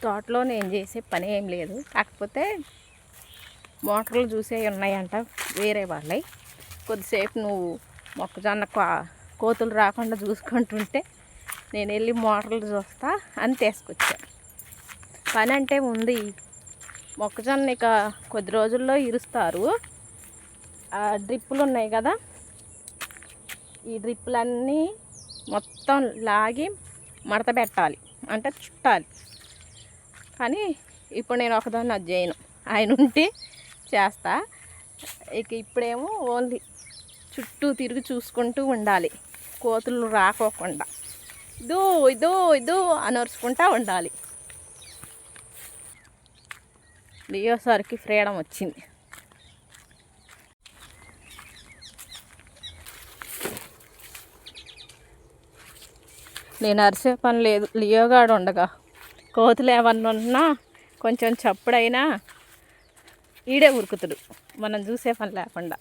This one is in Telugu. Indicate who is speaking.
Speaker 1: తోటలో నేను చేసే పని ఏం లేదు, కాకపోతే మోటార్లు చూసేవి ఉన్నాయంట వేరే వాళ్ళవి. కొద్దిసేపు నువ్వు మొక్కజొన్న కోతులు రాకుండా చూసుకుంటుంటే నేను వెళ్ళి మోటార్లు చూస్తా అని తీసుకొచ్చా. పని అంటే ఉంది. మొక్కజొన్న ఇక కొద్ది రోజుల్లో ఇరుస్తారు. ఆ డ్రిప్పులు ఉన్నాయి కదా, ఈ డ్రిప్పులన్నీ మొత్తం లాగి మడత పెట్టాలి, అంటే చుట్టాలి. కానీ ఇప్పుడు నేను ఒకదాన్ని అది చేయను, ఆయన ఉంటే చేస్తా. ఇక ఇప్పుడేమో ఓన్లీ చుట్టూ తిరిగి చూసుకుంటూ ఉండాలి, కోతులు రాకోకుండా ఇదో ఇదో ఇదో అనర్చుకుంటూ ఉండాలి. లియో సార్కి ఫ్రీడమ్ వచ్చింది. నేను అరిసే పని లేదు, లియోగాడు ఉండగా. కోతులు ఏమన్నా ఉన్నా కొంచెం చప్పుడైనా ఈడే ఉరుకుతుడు, మనం చూసే పని లేకుండా.